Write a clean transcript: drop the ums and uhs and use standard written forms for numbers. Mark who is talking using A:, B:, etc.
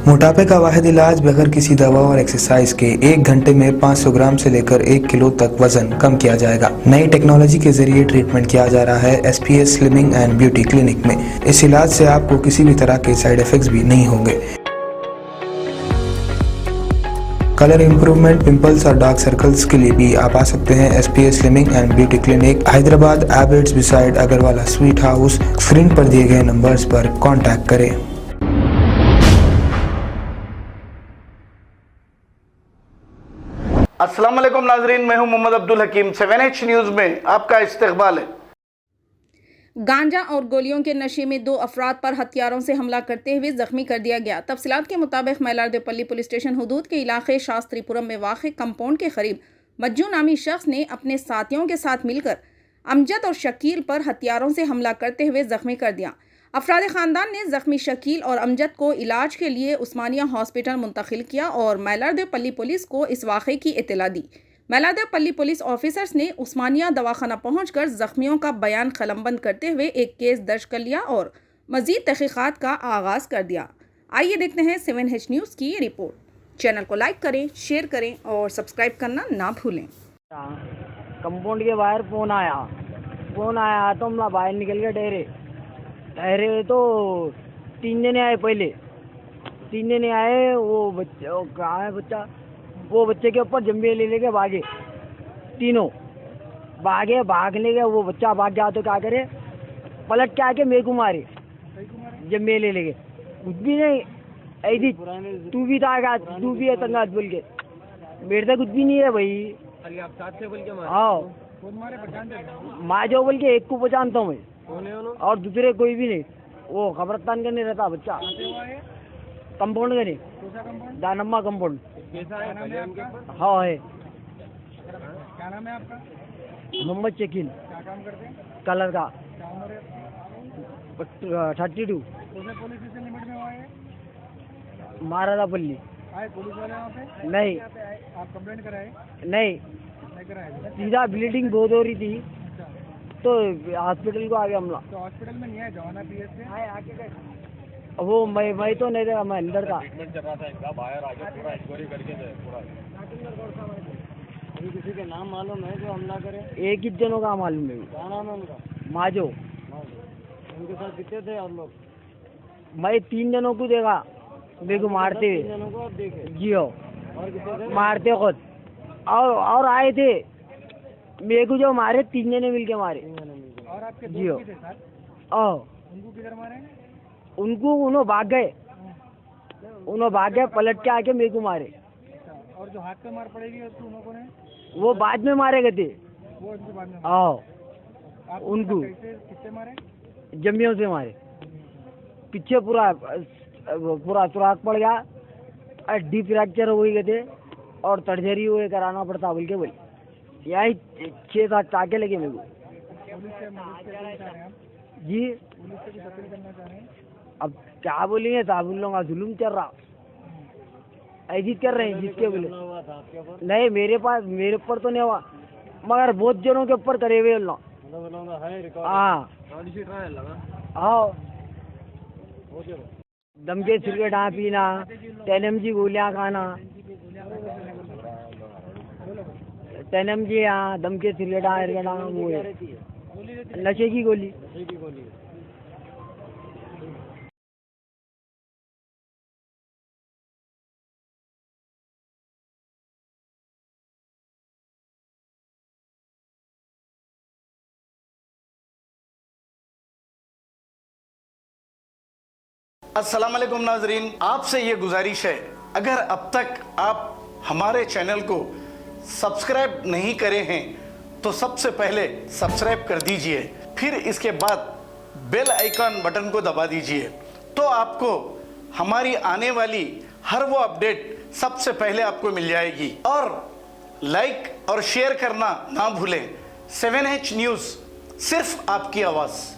A: मोटापे का वाहिद इलाज बगैर किसी दवा और एक्सरसाइज के 1 घंटे में 500 ग्राम से लेकर 1 किलो तक वजन कम किया जाएगा। नई टेक्नोलॉजी के जरिए ट्रीटमेंट किया जा रहा है SPS slimming and beauty clinic में। इस इलाज से आपको किसी भी तरह के साइड इफेक्ट्स भी नहीं होंगे। कलर इंप्रूवमेंट, पिंपल्स और डार्क सर्कल्स के लिए भी आप आ सकते हैं SPS slimming and beauty clinic, Hyderabad, एबर्ट्स beside Agarwala sweet house. Screen पर दिए गए नंबर्स पर कॉन्टैक्ट करें।
B: अस्सलाम वालेकुम नाजरीन, मैं हूं मोहम्मद अब्दुल हकीम। 7H न्यूज़ में आपका इस्तकबाल है।
C: गांजा और गोलियों के नशे में 2 अफराद पर हथियारों से हमला करते हुए जख्मी कर दिया गया। तफसीलात के मुताबिक मैलारदेवपल्ली पुलिस स्टेशन हुदूद के इलाके शास्त्रीपुरम में वाक़ कंपाउंड के करीब मज्जू नामी शख्स ने अपने साथियों के साथ मिलकर अमजद और शकील पर हथियारों से हमला करते हुए जख्मी कर दिया। अफराद ख़ानदान ने ज़ख्मी शकील और अमजद को इलाज के लिए उस्मानिया हॉस्पिटल मुंतकिल किया और मैलारदेवपल्ली पुलिस को इस वाक़े की इत्तला दी। मैलारदेवपल्ली पुलिस ऑफिसर्स ने उस्मानिया दवाखाना पहुंचकर जख्मियों का बयान कलमबंद करते हुए एक केस दर्ज कर लिया और मज़ीद तहक़ीक़ात का आगाज़ कर दिया। आइए देखते हैं 7H न्यूज़ की रिपोर्ट। चैनल को लाइक करें, शेयर करें और सब्सक्राइब करना ना भूलें।
D: कंपाउंड के बाहर फ़ोन आया तो हम बाहर निकल के ठहरे तो 3 जने आए। पहले 3 जने आए, वो बच्चा कहाँ है बच्चा, वो बच्चे के ऊपर जम्बे ले लेके भागे। तीनों भागने के वो बच्चा भाग गया तो क्या करे, पलट के आके मेरे को मारे जम्बे ले लेके। कुछ भी नहीं, ऐसी तू भी है तंगात बोल के, मेरे से कुछ भी नहीं है भाई।
E: आप साथ से बोल के मारे?
D: हाँ, माजो बोल के एक को पहचानता हूँ मैं और दूसरे कोई भी नहीं। वो खबरस्तान का नहीं रहता बच्चा, कंपाउंड का नहीं, दानम्मा कंपाउंड। हाँ है।
E: क्या नाम है आपका?
D: मोहम्मद शकील।
E: क्या काम करते हैं?
D: कलर का।
E: क्या उम्र है?
D: 32।
E: पुलिस स्टेशन लिमिट में हुआ है?
D: महाराजापल्ली।
E: आए पुलिस वाले वहाँ पे?
D: नहीं
E: आप कंप्लेंट कराए?
D: नहीं,
E: कराए?
D: सीधा ब्लीडिंग बहुत हो रही थी तो हॉस्पिटल को आ गया हमला।
E: तो हॉस्पिटल में नहीं है, जवाना PS से?
D: वो मैं तो नहीं था, मैं अंदर था।
E: ट्रीटमेंट चल रहा था, इनका बाहर आके पूरा इंक्वायरी करके पूरा। किसी के नाम मालूम है जो हमला करे?
D: एक ही जनों का मालूम है।
E: क्या नाम है उनका?
D: माजो।
E: उनके साथ कितने थे आप लोग?
D: मैं 3 जनों को देखा मेरे को मारते हुए।
E: 3 जनों को आप देखे?
D: जी हो,
E: और कितने थे?
D: मारते खुद और आए थे मेरे को जो मारे 3 जने मिलके मारे।
E: 3 जने मिलके। और आपके
D: जी हो।
E: दोस्त भी थे साथ? उनको किधर मारे?
D: उन्होंने भाग गए, पलट के आके मेरे को मारे।
E: और जो हाथ पे मार पड़ेगी उसको उन लोगों ने?
D: वो बाद में मारे गए थे।
E: वो उनके बाद में? आप
D: उनको
E: किससे मारे?
D: जम्बियों से मारे। पीछे पूरा सुराख पड़ गया, हड्डी फ्रैक्चर हो गए थे और सर्जरी हुए कराना पड़ता बोल के बोले। यही 6-7 टाके लगे मेरे को।
E: पुलिस से चाह रहे हैं आप?
D: जी,
E: पुलिस से कुछ अपील करना चाह रहे हैं?
D: अब क्या बोलेंगे साहब, उन लोगों का जुलूम चल रहा, ऐसी कर रहे हैं जिसके बोले।
E: हुआ था आपके ऊपर?
D: नहीं, मेरे ऊपर तो नहीं हुआ, मगर बहुत जनों के ऊपर करे हुए लोग। हाँ हाँ, दम के सिगरेट पीना, 10 mg गोलियाँ खाना, 10 mg दम के सिगरेट वो है नशे की गोली।
B: अस्सलाम वालेकुम नाजरीन, आपसे ये गुजारिश है, अगर अब तक आप हमारे चैनल को सब्सक्राइब नहीं करे हैं तो सबसे पहले सब्सक्राइब कर दीजिए, फिर इसके बाद बेल आइकन बटन को दबा दीजिए, तो आपको हमारी आने वाली हर वो अपडेट सबसे पहले आपको मिल जाएगी। और लाइक और शेयर करना ना भूलें। 7H न्यूज़, सिर्फ आपकी आवाज़।